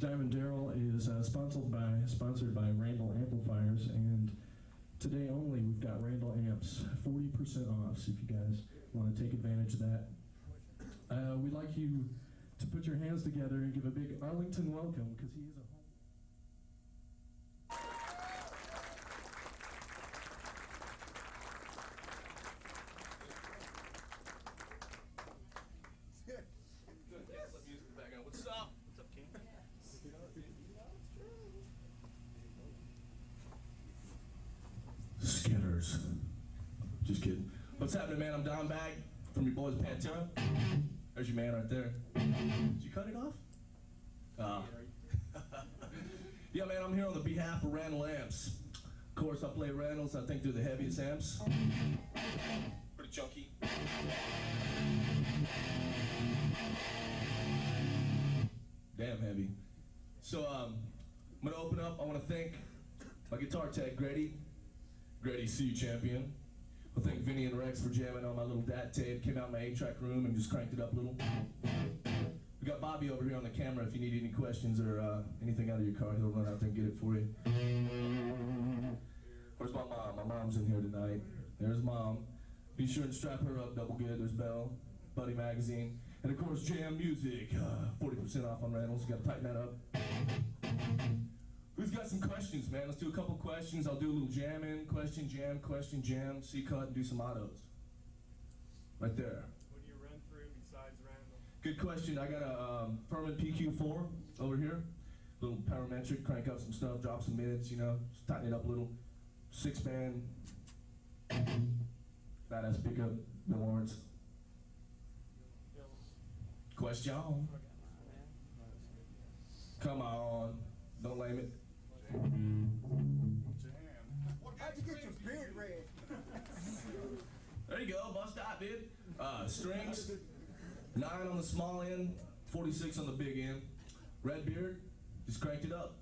Darrell is sponsored by Randall amplifiers, and today only we've got Randall amps 40% off. So if you guys want to take advantage of that, we'd like you to put your hands together and give a big Arlington welcome, because he is a home. Good. Yeah, let music in the background. What's up? What's up, King? Skitters. Just kidding. What's happening, man? I'm Dimebag from your boys Pantera. There's your man right there. Did you cut it off? Yeah, man, I'm here on the behalf of Randall amps. Of course, I play Randalls. I think they're the heaviest amps. Pretty chunky. Damn heavy. So I'm gonna open up. I want to thank my guitar tech, Grady C champion. I thank Vinny and Rex for jamming on my little DAT tape. Came out in my 8-track room and just cranked it up a little. We got Bobby over here on the camera. If you need any questions or anything out of your car, he'll run out there and get it for you. Where's my mom? My mom's in here tonight. There's Mom. Be sure and strap her up double good. There's Belle, Buddy Magazine. And of course, Jam Music, 40% off on Randall's. You gotta tighten that up. Who's got some questions, man? Let's do a couple questions. I'll do a little jamming. Question, jam, C-cut, and do some autos. Right there. What do you run through besides Randall? Good question. I got a Furman PQ4 over here. Little parametric, crank up some stuff, drop some mids, you know, just tighten it up a little. 6-band, badass pickup, no warrants. Question. Come on, don't lame it. How'd you get your beard red? There you go, bust out, dude. Strings, 9 on the small end, 46 on the big end. Red beard, just cranked it up.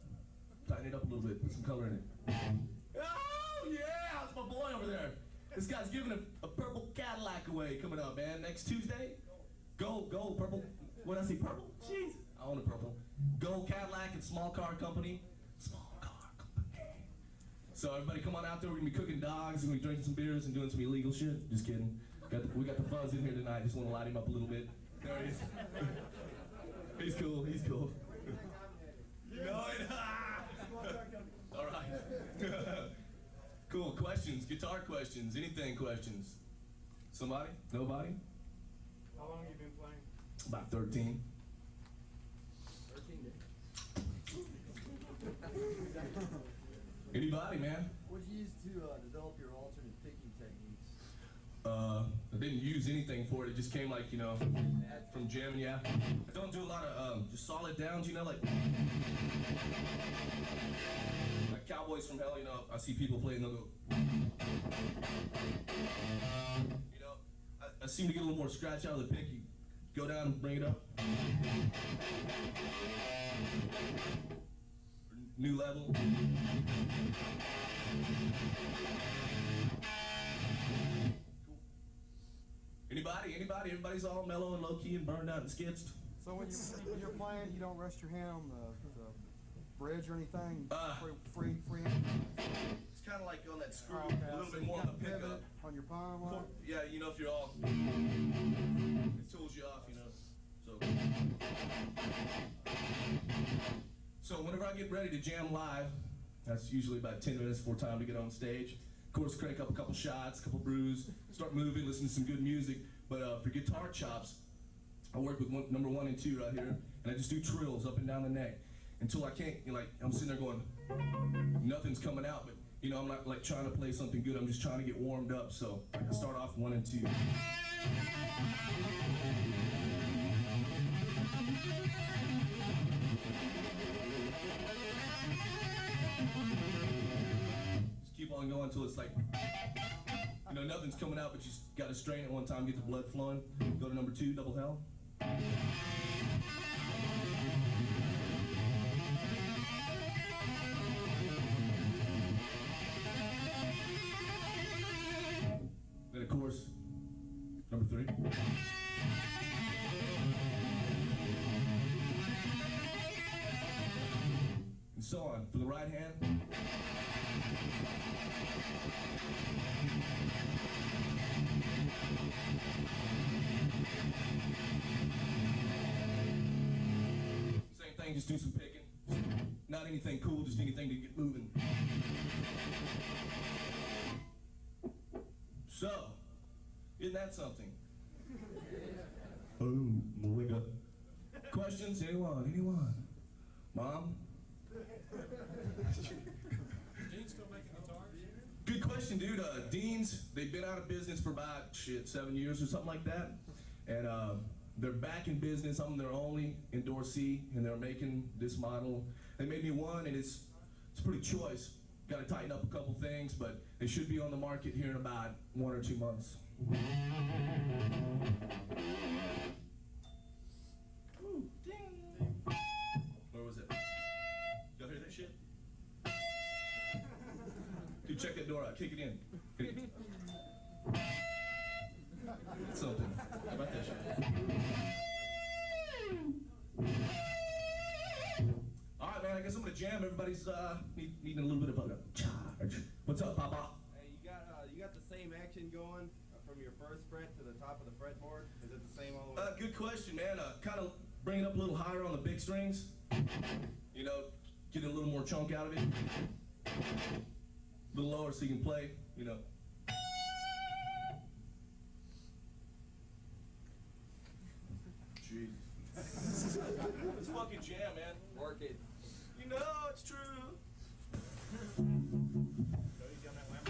Tighten it up a little bit, put some color in it. Oh yeah, that's my boy over there. This guy's giving a purple Cadillac away coming up, man. Next Tuesday. Gold, purple. What did I say, purple? Jeez, I own a purple. Gold Cadillac and Small Car Company. Small Car Company. So everybody come on out there. We're going to be cooking dogs. We're going to be drinking some beers and doing some illegal shit. Just kidding. We got the fuzz in here tonight. Just want to light him up a little bit. There he is. He's cool. You know it? All right. Cool. Questions, guitar questions, anything questions. Somebody? Nobody? How long have you been playing? About 13. 13 days. Anybody, man? What did you use to develop your alternate picking techniques? I didn't use anything for it. It just came like, you know, from jamming, yeah. I don't do a lot of just solid downs, you know, like Cowboys from Hell, you know. I see people play and they'll go, you know. I seem to get a little more scratch out of the pick. You go down and bring it up. New level. Cool. Anybody? Everybody's all mellow and low-key and burned out and skitzed. So when you're playing, you don't rest your hand on the bridge or anything? Free? It's kind of like on that screw, Okay, a little bit more on the pickup. On your palm? Yeah, you know, if you're all, it tools you off, you know. So whenever I get ready to jam live, that's usually about 10 minutes before time to get on stage. Of course, crank up a couple shots, a couple brews, start moving, listen to some good music. But for guitar chops, I work with number 1 and 2 right here, and I just do trills up and down the neck until I can't, you know, like, I'm sitting there going, nothing's coming out, but, you know, I'm not, like, trying to play something good, I'm just trying to get warmed up, so I can start off 1 and 2. Just keep on going until it's like, you know, nothing's coming out, but you just got to strain it one time, get the blood flowing. Go to number 2, double hell. Then of course, number 3. for the right hand. Same thing, just do some picking. Not anything cool, just anything to get moving. So, isn't that something? Oh, Melinda. Questions? Anyone? Anyone? Mom? Dean's still making guitars? Good question, dude. Dean's, they've been out of business for about, 7 years or something like that. And they're back in business. I'm their only endorsee, and they're making this model. They made me one, and it's pretty choice. Got to tighten up a couple things, but they should be on the market here in about 1 or 2 months. Ooh, ding. Where was it? Y'all hear that shit? Dude, check that door out. Kick it in. Kick it. Something. How about that shit? All right, man. I guess I'm gonna jam. Everybody's needing a little bit of a charge. What's up, Papa? Hey, you got the same action going from your first fret to the top of the fretboard? Is it the same all the way? Good question, man. Kind of bring it up a little higher on the big strings. You know, get a little more chunk out of it. A little lower so you can play, you know. Jesus. It's fucking jam, man. Work it. You know it's true. So you got that lamp?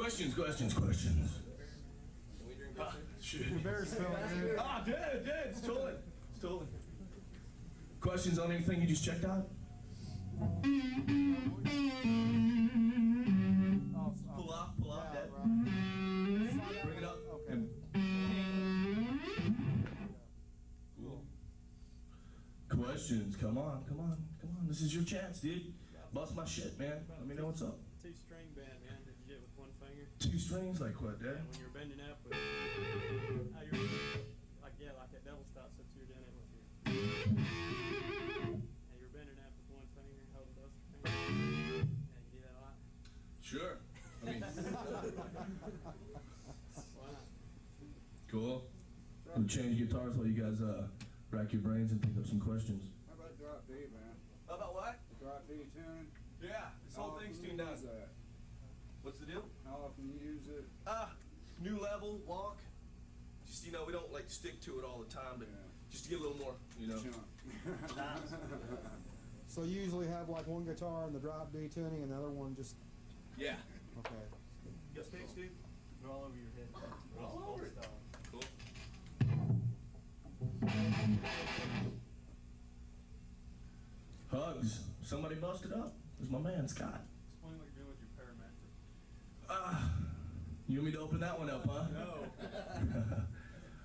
Questions. Can we drink this? Shit. The bear's feeling good. Ah, dead. It's stolen. Questions on anything you just checked out? Pull off, Yeah, dead. right. Bring it up. Okay. Cool. Questions. Come on. This is your chance, dude. Bust my shit, man. Let me know what's up. Two-string band, man. Did you get with one finger? 2 strings, like what, Yeah, Dad? when you're bending up with, like that double stop, so you're doing it with your, and you're bending up with one finger, holding both your fingers. Yeah, you do that a lot. Sure. I mean, Why not? cool. We'll change guitars while you guys rack your brains and think up some questions. How about drop D, man? How about what? Drop D tuning? Yeah, this whole How thing's often tuned you down. use that? What's the deal? How often you use it? New level, walk. Just, we don't like stick to it all the time, but Yeah. just to get a little more, Chunk. So you usually have like one guitar in the drop D tuning and the other one just, Yeah. okay. You got sticks, dude? They're all over your head. All over it. Cool. Hugs. Somebody busted up. It was my man, Scott. Explain what you're doing with your Parametric. You want me to open that one up, huh? No.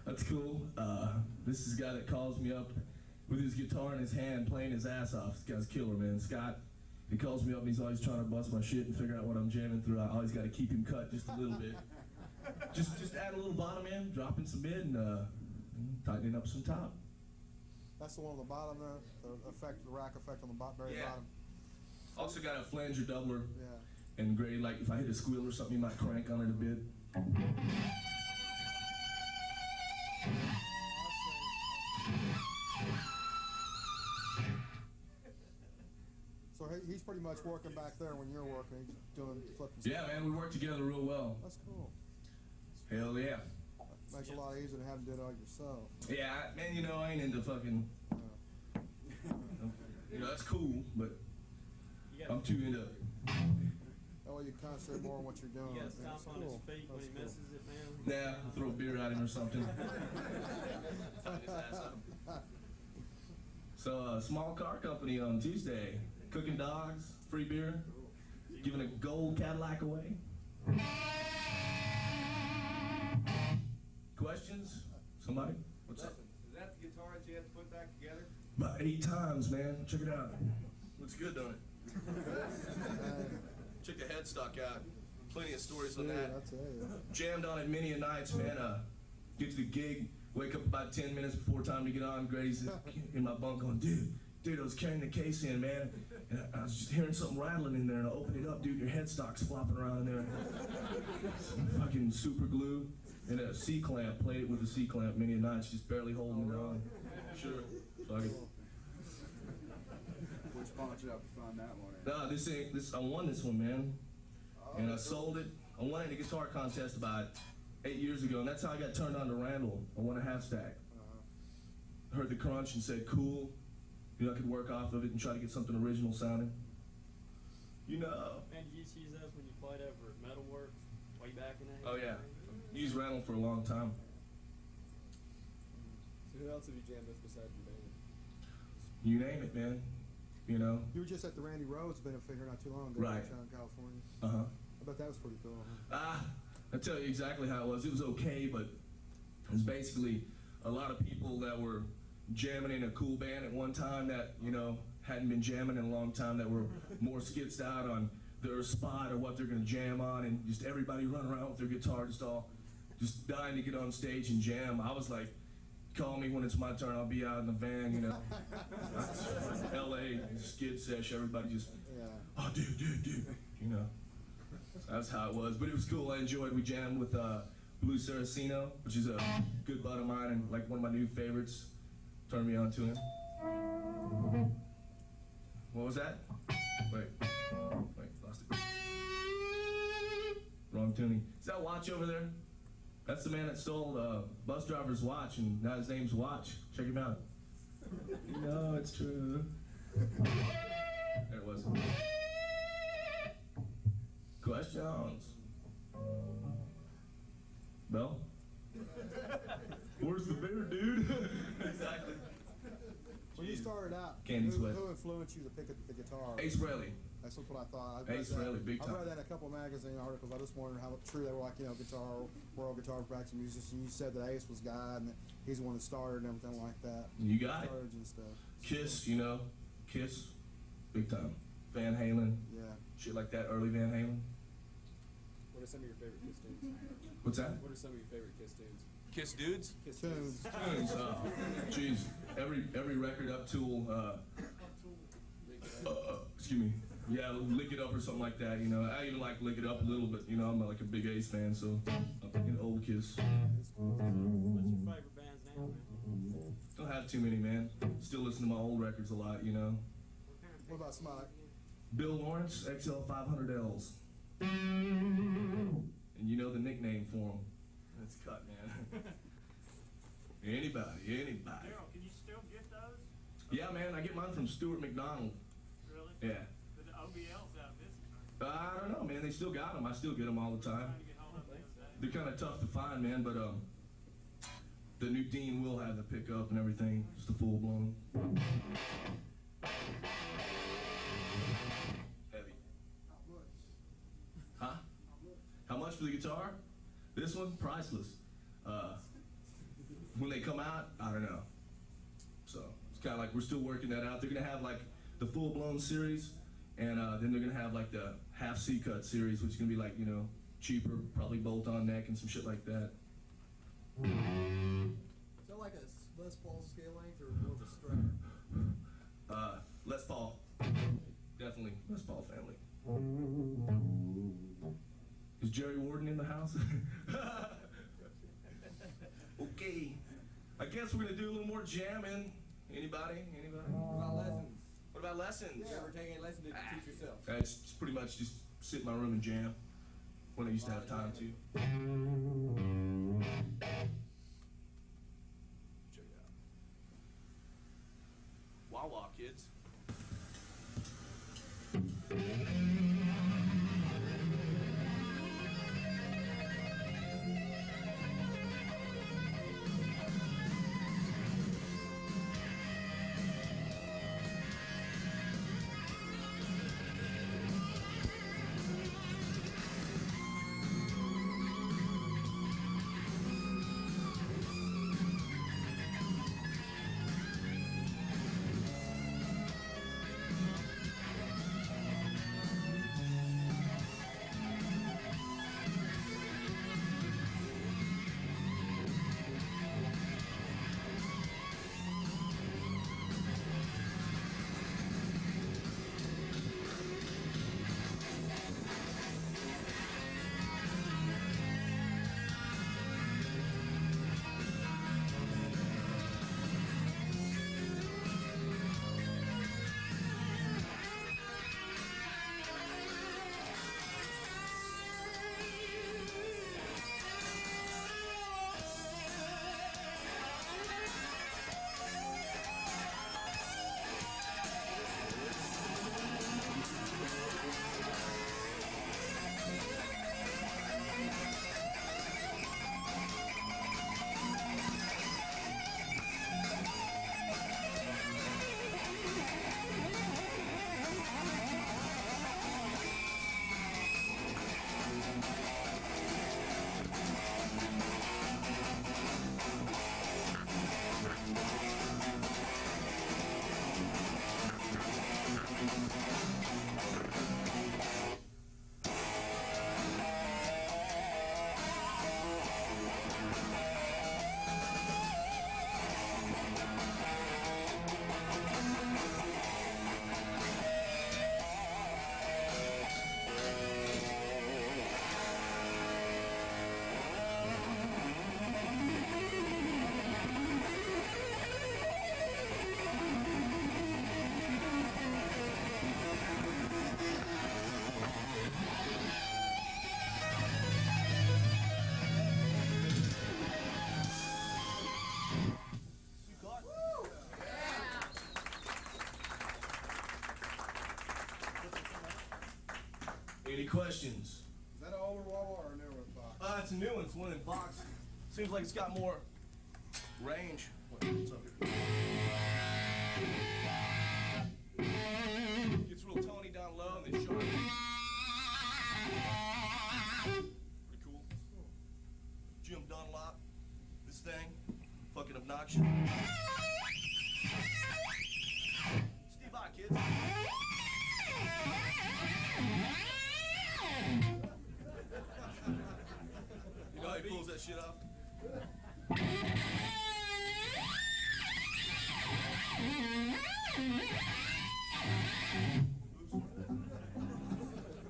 That's cool. This is a guy that calls me up with his guitar in his hand, playing his ass off. This guy's killer, man. Scott, he calls me up and he's always trying to bust my shit and figure out what I'm jamming through. I always got to keep him cut just a little bit. Just add a little bottom end, dropping some mid, and tightening up some top. That's the one on the bottom there, the rack effect on the very Yeah. bottom. Also got a flanger doubler Yeah. and grade, like if I hit a squeal or something, you might crank on it a bit. So he's pretty much working back there when you're working, he's doing flipping Yeah, man, we work together real well. That's cool. Hell yeah. Makes it a lot easier to have to do it all yourself. Yeah, man, I ain't into fucking, that's cool, but You I'm gotta, too into That way you concentrate more on what you're doing. you gotta That's stomp on his cool. feet when he That's misses it, man. Nah, throw a beer at him or something. Fuck his ass up. So, small car company on Tuesday, cooking dogs, free beer, giving a gold Cadillac away. Questions? Somebody? What's up? Is that the guitar that you have to put back together? About 8 times, man. Check it out. Looks good, don't it? Check the headstock out. Plenty of stories on Dude, that. I tell you. Jammed on it many a nights, man. Get to the gig, wake up about 10 minutes before time to get on. Grady's in my bunk going, dude, I was carrying the case in, man. And I was just hearing something rattling in there, and I opened it up, dude, your headstock's flopping around in there. Some fucking super glue and a C-clamp. Played it with a C-clamp many a nights, just barely holding it on. Sure. Fuck it. Which pawn shop you find that one at? Nah, I won this one, man. And I sold it. I won it in a guitar contest about 8 years ago, and that's how I got turned on to Randall. I won a half stack. Heard the crunch and said, cool. I could work off of it and try to get something original sounding. Man, did you used to use those when you played over at Metalworks way back in the day? Oh, yeah. Used Randall for a long time. So who else have you jammed with besides your band? You name it, man. You were just at the Randy Rhodes benefit here not too long ago, Right. downtown California. Uh-huh. I bet that was pretty cool, huh? I'll tell you exactly how it was. It was okay, but it was basically a lot of people that were jamming in a cool band at one time that, hadn't been jamming in a long time, that were more skitzed out on their spot or what they're going to jam on, and just everybody running around with their guitar just dying to get on stage and jam. I was like, call me when it's my turn, I'll be out in the van, LA, skid sesh, everybody just, Yeah. oh, dude, That's how it was, but it was cool. I enjoyed. We jammed with Blue Saraceno, which is a good bud of mine and like one of my new favorites. Turned me on to him. What was that? Wait, lost it. Wrong tuning. Is that Watch over there? That's the man that stole bus driver's watch, and now his name's Watch. Check him out. No, it's true. There it was. Questions? influenced you to pick up the guitar? Ace Frehley. That's what I thought. Ace Frehley, big I time. read that in a couple of magazine articles. I just wondered how true they were, like, you know, world guitar practice musicians. You said that Ace was God and that he's the one that started and everything like that. You got it. Storage and stuff. Kiss, you know, Kiss, big time. Van Halen, Yeah. shit like that, early Van Halen. What are some of your favorite Kiss tunes? What's that? What are some of your favorite Kiss tunes? Kiss dudes? Kiss Tunes. Tunes, jeez, every record up till, excuse me, yeah, Lick It Up or something like that, you know. I even like Lick It Up a little bit, you know, I'm like a big Ace fan, so I'm thinking old Kiss. What's your favorite bands now, man? Don't have too many, man. Still listen to my old records a lot, you know. What about Smike? Bill Lawrence, XL 500Ls. And you know the nickname for him. That's cut, man. Anybody. Darrell, can you still get those? Yeah, man, I get mine from Stuart McDonald. Really? Yeah. But the OBL's out of business. I don't know, man. They still got them. I still get them all the time. Trying to get hold of them the other day. They're kind of tough to find, man, but the new Dean will have the pickup and everything. Just a full blown. Heavy. Huh? How much for the guitar? This one, priceless. When they come out, I don't know. So it's kind of like we're still working that out. They're gonna have like the full blown series, and then they're gonna have like the half C cut series, which is gonna be like, you know, cheaper, probably bolt on neck and some shit like that. Is that like a Les Paul scale length or more of a Strat? Les Paul. Definitely Les Paul family. Is Jerry Warden in the house? Okay. I guess we're gonna do a little more jamming. Anybody? What about lessons? What about lessons? You ever take any lessons to teach yourself? It's pretty much just sit in my room and jam when I used to have time to. Check it out. Wah-wah, kids. Any questions? Is that an older wah-wah or a newer box? It's a new one. It's one in box. Seems like it's got more range. What's up here?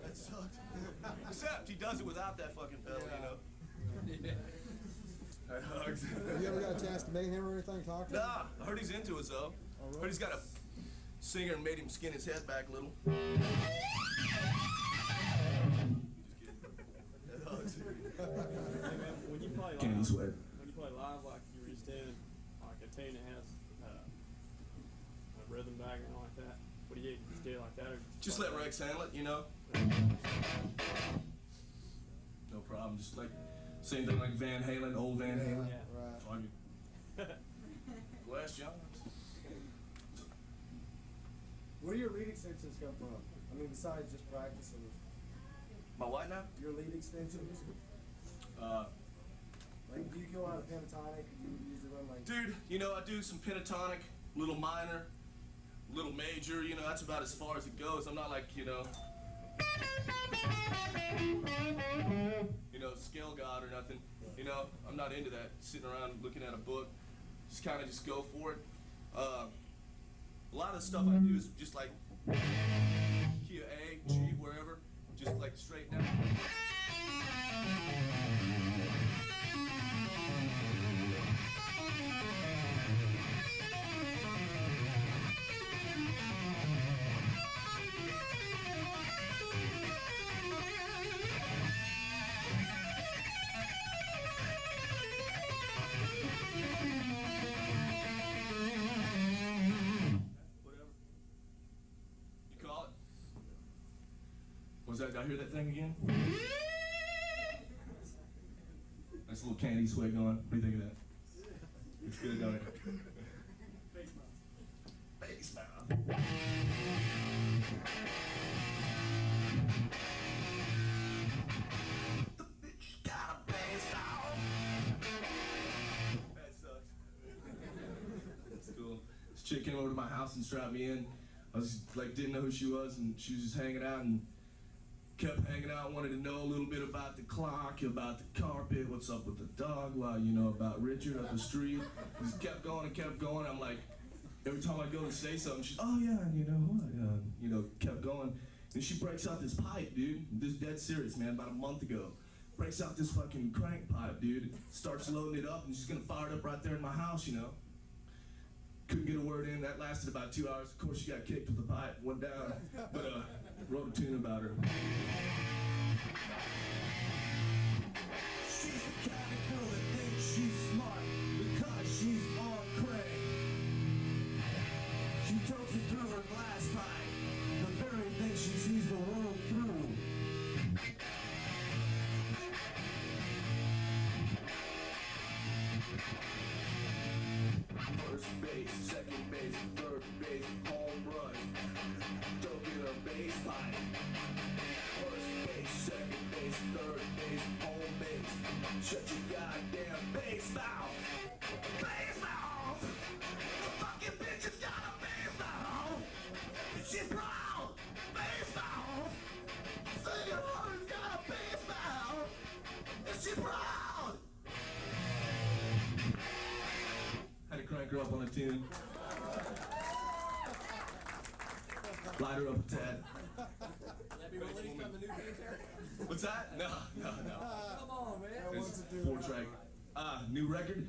That sucks. Except he does it without that fucking pedal, you know. That hugs. Have you ever got a chance to meet him or anything, talk to him? Nah, I heard he's into it though. Oh, really? Heard he's got a singer and made him skin his head back a little. Just kidding. That hugs. Hey man, when you play Candy live, sweat. when you play live like you were just doing, like a tune that has a rhythm background like that, what do you just do like that? Or Just let Rex handle it, you know. No problem. Just like same thing like Van Halen, old Van Halen. Yeah. Right. Fucking Glass Johns. Where do your lead extensions come from? I mean, besides just practicing, My what now? your lead extensions. Like, do you go out of pentatonic? Do you usually run like? Dude, you know, I do some pentatonic, little minor, little major, you know, that's about as far as it goes. I'm not like, you know, scale god or nothing. You know, I'm not into that, sitting around looking at a book. Just kind of just go for it. A lot of the stuff I do is just like key of A, G, wherever, just like straight down. Did I hear that thing again? Nice little candy swig on. What do you think of that? It's good, don't it? Bass mouth. The bitch got a bass mouth. That sucks. That's cool. This chick came over to my house and strapped me in. I was like, didn't know who she was, and she was just hanging out and kept hanging out, wanted to know a little bit about the clock, about the carpet, what's up with the dog, well, you know, about Richard up the street. Just kept going and kept going. I'm like, every time I go to say something, she's, oh yeah, and you know what, kept going. And she breaks out this pipe, dude. This dead serious, man, about a month ago. Breaks out this fucking crank pipe, dude. Starts loading it up, and she's gonna fire it up right there in my house, you know. Couldn't get a word in. That lasted about 2 hours. Of course, she got kicked with the pipe, went down. But wrote a tune about her. She's the kind of girl that thinks she's smart because she's on crack. She takes it through her glass pipe, the very thing she sees the world through. First base, second base, third base, home run. Don't get a base pipe. First base, second base, third base, home base. Shut your goddamn base mouth. Base mouth. The fucking bitch has got a base mouth. She's proud. Base mouth. Singer has got a base mouth. And she's proud. Had to crank her up on a tune. Light her up a tad. Will that be released on the new Pantera? What's that? No. Come on, man. It's 4-track. New record.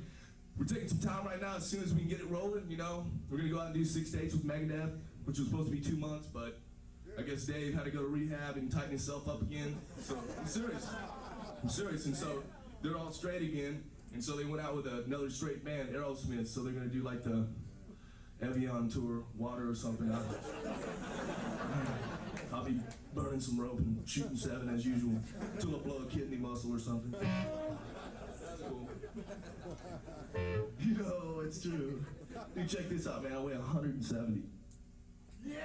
We're taking some time right now. As soon as we can get it rolling, you know, we're gonna go out and do 6 dates with Megadeth, which was supposed to be 2 months, but I guess Dave had to go to rehab and tighten himself up again. So I'm serious. And so they're all straight again. And so they went out with another straight band, Aerosmith. So they're gonna do like the Evian tour, water or something. I'll be burning some rope and shooting 7 as usual till I blow a kidney muscle or something. That's cool. You know, it's true. Dude, check this out, man. I weigh 170. Yeah.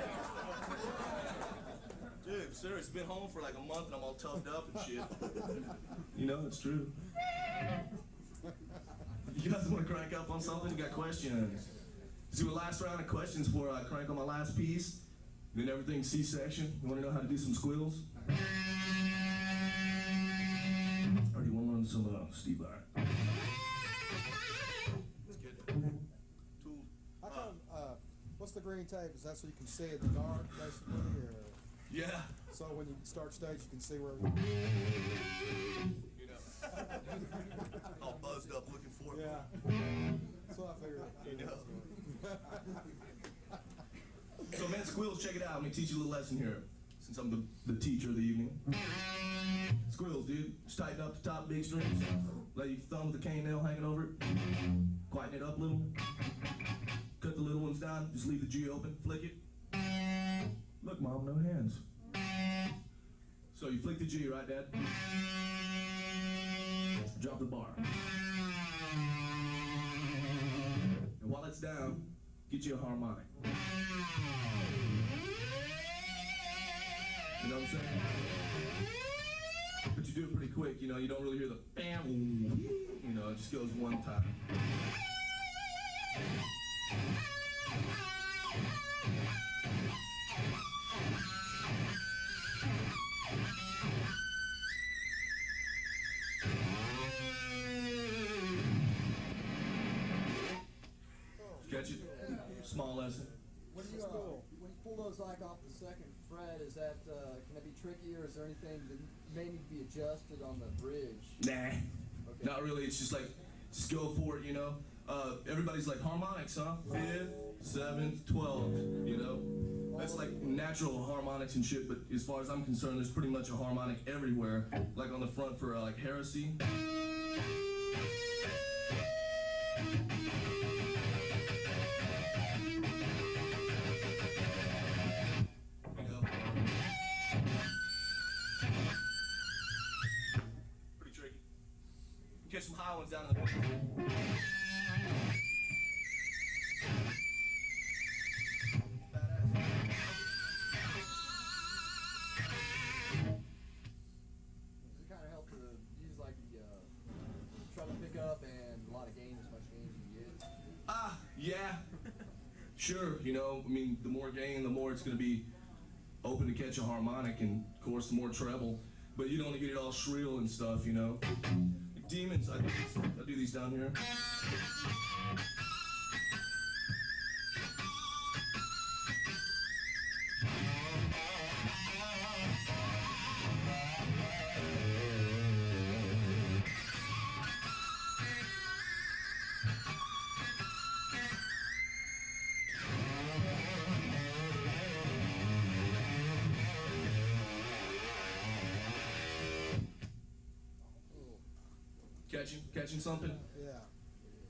Dude, serious. Been home for like a month and I'm all tugged up and shit. You know, it's true. You guys want to crank up on something? You got questions? Let's do a last round of questions before I crank on my last piece. Then everything C-section. You want to know how to do some squeals? Or do you want to learn some Steve Bar? Let's get it. How come? What's the green tape? Is that so you can see in the dark, basically? Or Yeah. so when you start stage, you can see where. You know, all buzzed up looking for it. Yeah. That's what I figured. You know. So, man, Squills, check it out. Let me teach you a little lesson here, since I'm the teacher of the evening. Squills, dude. Just tighten up the top big strings. Let your thumb with the cane nail hanging over it. Quieten it up a little. Cut the little ones down. Just leave the G open. Flick it. Look, Mom, no hands. So you flick the G, right, Dad? Drop the bar. And while it's down, get you a harmonic. You know what I'm saying? But you do it pretty quick, you know, you don't really hear the bam, you know, it just goes one time. Catch it? Small lesson. When you pull those like off the second fret, is that can that be tricky, or is there anything that may need to be adjusted on the bridge? Nah, Okay. not really. It's just like, just go for it, you know. Everybody's like harmonics, huh? 5th, 7th, 12th, you know. That's like natural harmonics and shit. But as far as I'm concerned, there's pretty much a harmonic everywhere. Like on the front for like heresy. Pretty tricky. Catch some high ones down in the bottom. Does it kind of help to use like the try to pick up and a lot of gain, as much gain as you get? Yeah. Sure, you know, I mean, the more gain, the more it's going to be open to catch a harmonic, and of course, the more treble. But you don't want to get it all shrill and stuff, you know. Like demons, I do these down here. Catching something? Yeah.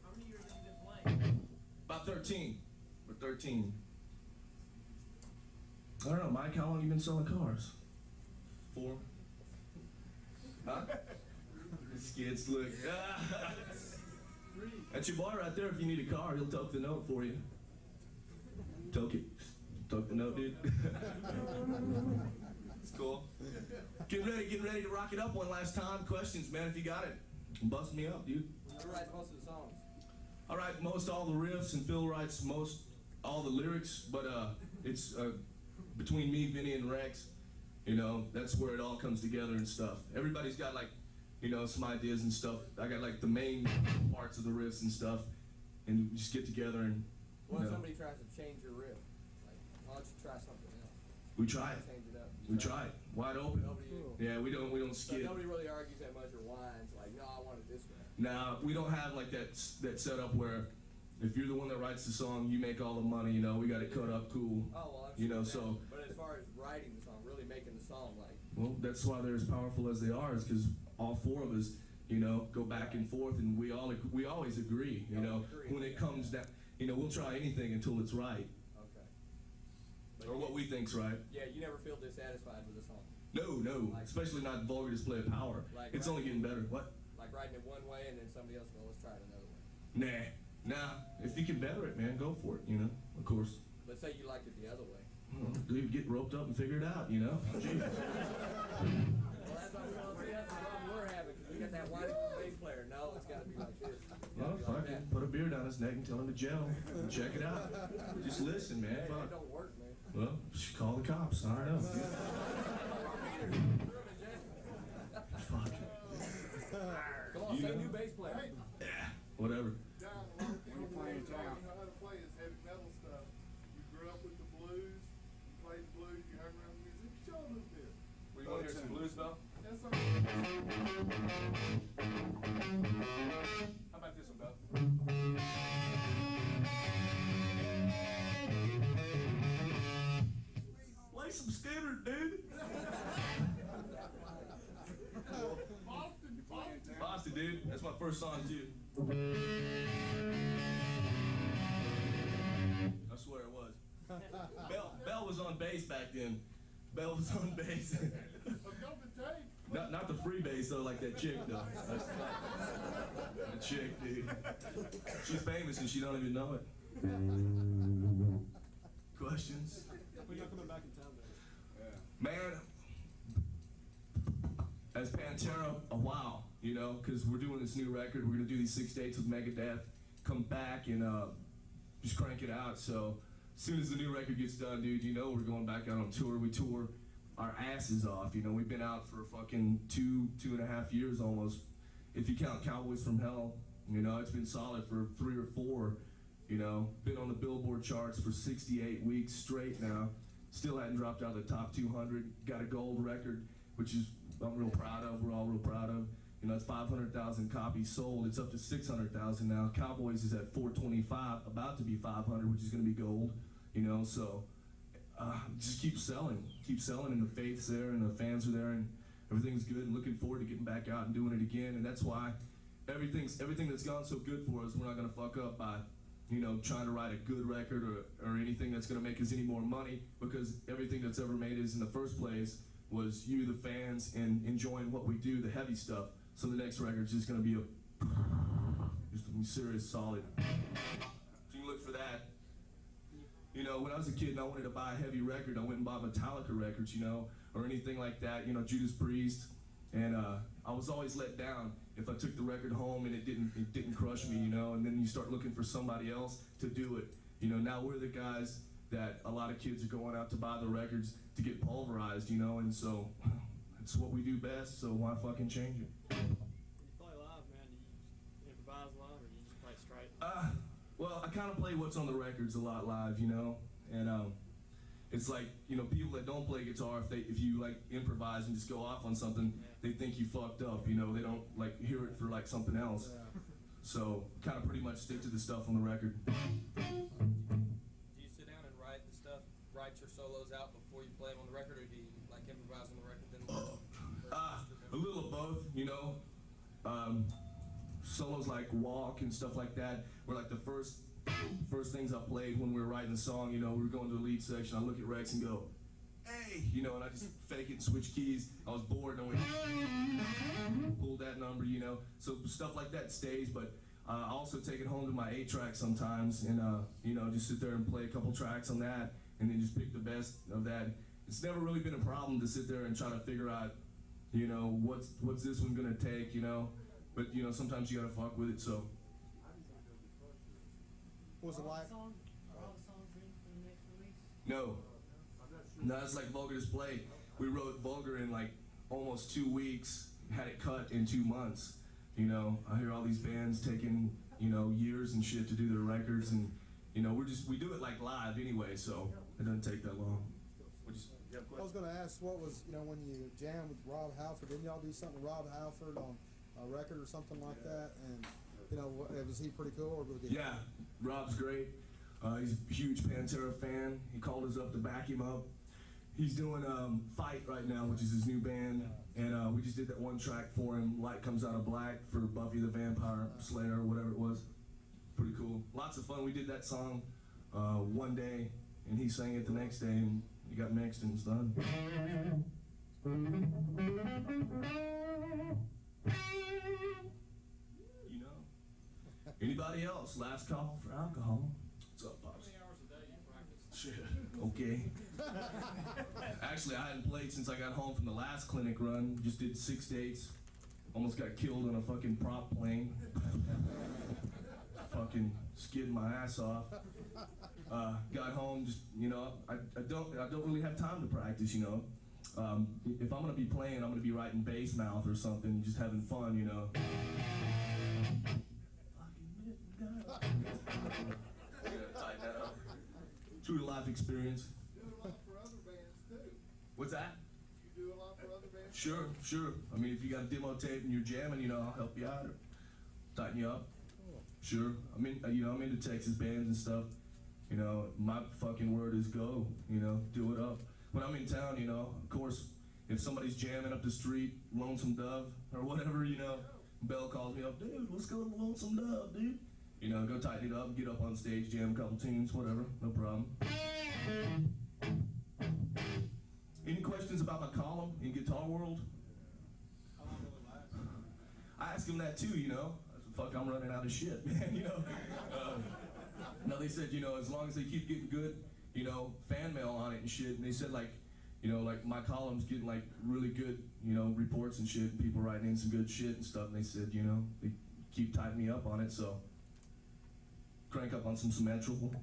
How many years have you been playing? About 13. We're 13. I don't know, Mike, how long you been selling cars? 4? Huh? Skids, look. That's your boy right there. If you need a car, he'll toke the note for you. Toke it. Toke the note, dude. It's cool. Getting ready to rock it up one last time. Questions, man, if you got it. Bust me up, dude. Who writes most of the songs? I write most all the riffs, and Phil writes most all the lyrics, but it's between me, Vinny, and Rex. You know, that's where it all comes together and stuff. Everybody's got like, you know, some ideas and stuff. I got like the main parts of the riffs and stuff, and we just get together and. What if know, somebody tries to change your riff? Like, why don't you try something else? we try it. Change it up. We try it. Wide open. Nobody, Yeah, we don't so skid. nobody really argues that much or whines like, no, I want it this way. Now, we don't have like that setup where if you're the one that writes the song, you make all the money, you know, we got it cut up cool. Oh, well, I'm You sure know, that. so- But as far as writing the song, really making the song, like, Well, that's why they're as powerful as they are, is because all 4 of us, you know, go back and forth, and we always agree, you know, when it comes down, you know, we'll try anything until it's right, okay. or what we think's right. Yeah, you never feel dissatisfied with a song. No, especially not vulgar display of power. Like, It's right. only getting better. What? Like writing it one way and then somebody else goes, let's try it another way. Nah. If you can better it, man, go for it, you know, of course. Let's say you liked it the other way. Dude, get roped up and figure it out, you know? Gee. Well, that's what that's the problem we're having, because we got that whiny bass player. No, it's got to be like this. It's Well, gotta be like fucking that. put a beer down his neck and tell him to gel. Check it out. Just listen, man. Hey, Fuck. that don't work, man. Well, call the cops. I don't know. Fuck. Come on, You say know? new bass player. Whatever. When you play in town. You know how to play this heavy metal stuff. You grew you want to hear some blues, Bell? How about this one, Bell? Play some Skinner, dude. Boston, dude. That's my first song, too. I swear it was. Bell was on bass back then. Bell was on bass. Not the free bass, though, like that chick, though. That chick, dude. She's famous and she don't even know it. Questions? When y'all coming back in town, though? Man, as Pantera, wow, you know, because we're doing this new record. We're going to do these 6 dates with Megadeth, come back and just crank it out. So as soon as the new record gets done, dude, you know we're going back out on tour. We tour our asses off, you know. We've been out for fucking 2.5 years almost. If you count Cowboys from Hell, you know, it's been solid for 3 or 4, you know. Been on the Billboard charts for 68 weeks straight now. Still hadn't dropped out of the top 200. Got a gold record, which is I'm real proud of. We're all real proud of. You know, it's 500,000 copies sold. It's up to 600,000 now. Cowboys is at 425, about to be 500, which is going to be gold. You know, so just keep selling, and the faith's there, and the fans are there, and everything's good. And looking forward to getting back out and doing it again. And that's why everything that's gone so good for us, we're not going to fuck up by, you know, trying to write a good record or anything that's going to make us any more money, because everything that's ever made us in the first place was you, the fans, and enjoying what we do, the heavy stuff. So the next record's just going to be a serious, solid. So you look for that. You know, when I was a kid and I wanted to buy a heavy record, I went and bought Metallica records, you know, or anything like that, you know, Judas Priest. And I was always let down if I took the record home and it didn't crush me, you know. And then you start looking for somebody else to do it. You know, now we're the guys that a lot of kids are going out to buy the records to get pulverized, you know. And so it's what we do best, so why fucking change it? When you play live, man, do you improvise live or do you just play straight? Well, I kind of play what's on the records a lot live, you know. And it's like, you know, people that don't play guitar, if you like improvise and just go off on something, they think you fucked up, you know. They don't like hear it for like something else. So kind of pretty much stick to the stuff on the record. Do you sit down and write your solos out before you play them on the record, or do you like improvise on the record then? A little of both, you know. Solos like Walk and stuff like that were like the first things I played when we were writing the song. You know, we were going to the lead section. I look at Rex and go, hey, you know, and I just fake it and switch keys. I was bored and I went, pulled that number, you know. So stuff like that stays, but I also take it home to my 8-track sometimes and, you know, just sit there and play a couple tracks on that and then just pick the best of that. It's never really been a problem to sit there and try to figure out, you know, what's this one gonna take, you know. But, you know, sometimes you gotta fuck with it, so. What was it like? Are all the songs in for the next release? No, it's like Vulgar Display. We wrote Vulgar in like almost 2 weeks, had it cut in 2 months. You know, I hear all these bands taking, you know, years and shit to do their records, and, you know, we do it like live anyway, so it doesn't take that long. I was going to ask, what was, you know, when you jammed with Rob Halford, didn't y'all do something with Rob Halford on a record or something like that? And, you know, was he pretty cool? Or was he Yeah, Rob's great. He's a huge Pantera fan. He called us up to back him up. He's doing Fight right now, which is his new band, and we just did that one track for him, Light Comes Out of Black, for Buffy the Vampire Slayer, or whatever it was. Pretty cool. Lots of fun. We did that song one day, and he sang it the next day, and it got mixed and it's done. You know. Anybody else? Last call for alcohol. What's up, Pops? How many hours a day you practice? Shit. Okay. Actually, I hadn't played since I got home from the last clinic run. Just did 6 dates. Almost got killed on a fucking prop plane. Fucking skidding my ass off. Got home, just, you know, I don't really have time to practice, you know. If I'm gonna be playing, I'm gonna be writing bass mouth or something, just having fun, you know. Tighten that up. True to life experience. What's that? Sure. I mean, if you got a demo tape and you're jamming, you know, I'll help you out or tighten you up. Sure. I mean, you know, I'm into Texas bands and stuff. You know, my fucking word is go. You know, do it up. When I'm in town, you know, of course, if somebody's jamming up the street, Lonesome Dove or whatever, you know, Bell calls me up, dude, let's go to Lonesome Dove, dude. You know, go tighten it up, get up on stage, jam a couple tunes, whatever, no problem. Any questions about my column in Guitar World? How long will it last? I asked him that too, you know. I said, fuck, I'm running out of shit, man, you know. No, they said, you know, as long as they keep getting good, you know, fan mail on it and shit, and they said, like, you know, like, my column's getting, like, really good, you know, reports and shit, and people writing in some good shit and stuff, and they said, you know, they keep tightening me up on it, so crank up on some symmetrical.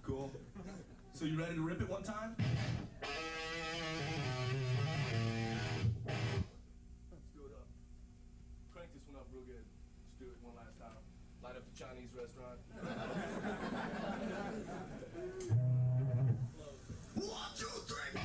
Cool. So you ready to rip it one time? Let's do it up. Crank this one up real good. Let's do it one last time. Light up the Chinese restaurant. 1, 2, 3.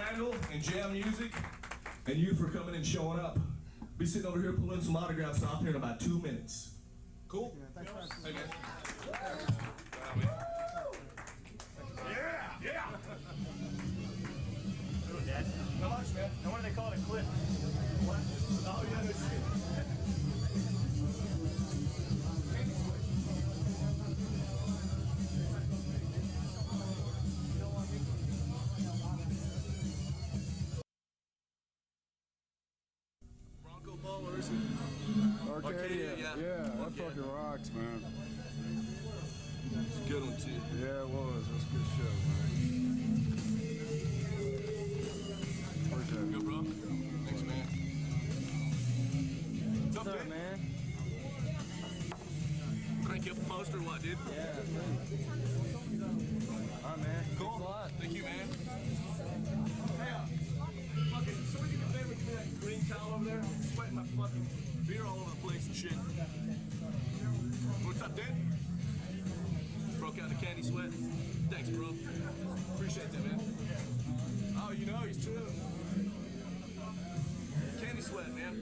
Randall and Jam Music, and you for coming and showing up. Be sitting over here pulling some autographs off here in about 2 minutes. Cool? Yeah, thanks, Hey, man. Yeah! How much, man? And what do they call it, a clip? What? Oh, yeah, no shit. Bronco Bowlers. Arcadia. yeah. Yeah, that Fuck yeah. fucking rocks, man. It's a good one, too. Yeah, it was. That's a good show, man. Appreciate it. Go, bro. Thanks, man. What's up, dude? man? Crank you up the poster or what, dude? Yeah, all right, man. Cool. Thanks a lot. Thank you, man. Hey, fucking, somebody do me a favor, give me that green towel over there. I'm sweating my fucking beer all over the place and shit. What's up, dude? Broke out in a candy sweat. Thanks, bro. Appreciate that, man. Oh, you know, he's true. Candy sweat, man.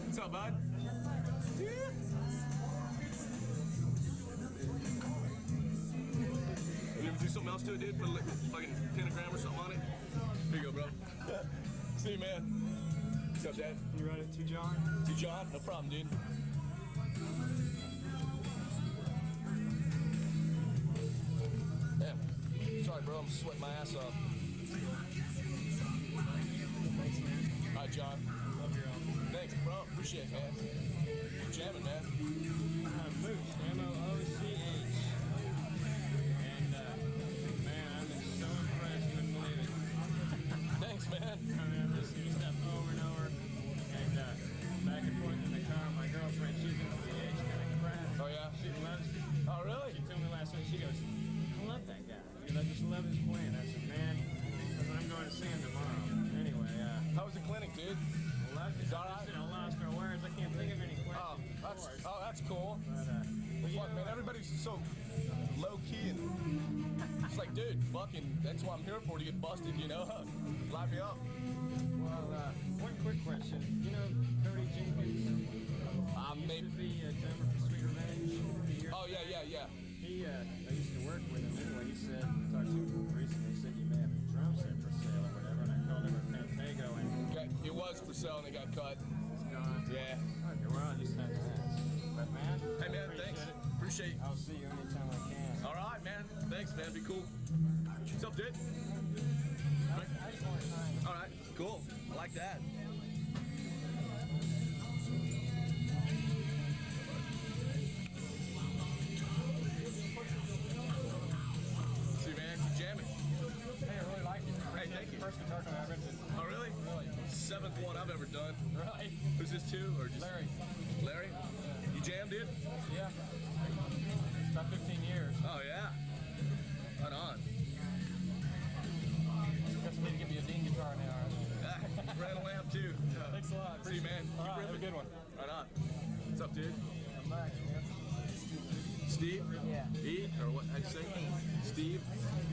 What's up, bud? Yeah. You ever do something else to it, dude? Put a fucking pentagram or something on it? Here you go, bro. See you, man. What's up, Dad? You write it to John? To John? No problem, dude. Damn. Sorry, bro. I'm sweating my ass off. Thanks, man. All right, John. Love your album. Thanks, bro. Appreciate it, man. You're jamming, man. Moose, M-O-O-C-H. And, man, I'm just so impressed, couldn't believe it. Thanks, man. I mean, I'm just doing stuff over and over. And, back and forth in the car, my girlfriend, she's into the H kind of crap. Oh, yeah? She loves it. Oh, really? She told me last week, she goes, I love that guy. Because I just love his playing. I said, man, I'm going to see him tomorrow. Anyway, How was the clinic, dude? I loved it. Is that all right? I lost my words. I can't think of any questions. That's cool. But, Fuck, man, everybody's so low key and it's like, dude, fucking, that's what I'm here for, to get busted, you know? Light me up. Well, one quick question. You know Cody Jenkins? Maybe. Used to be a drummer for Sweet Revenge. Oh, yeah. He, I used to work with him anyway. He said, I talked to him recently, he said you may have a drum set for sale or whatever, and I called him a Pantego, and It was for sale and it got cut. it's gone. Yeah. Okay, well, I just had to ask. But, man, Hey, man, thanks. it. Appreciate it. I'll see you anytime I can. All right, man. Thanks, man. Be cool. What's up, dude? All right, cool. I like that. See, man, you jamming. Hey, I really like it. Hey, thank you. First guitar I've ever did. Oh, really? Really? Seventh one I've ever done. Really? Who's this to, or just Larry. Larry? You jammed, dude? Yeah. About 15 years. Oh, yeah. Right on. Guess we need to give you a Dean guitar now. Randall Lamp, too. Thanks a lot. See you, man. All Keep right, have a ripping. good one. Right on. What's up, dude? I'm back, man. Steve? Yeah. E? Or what? How'd you say? Steve?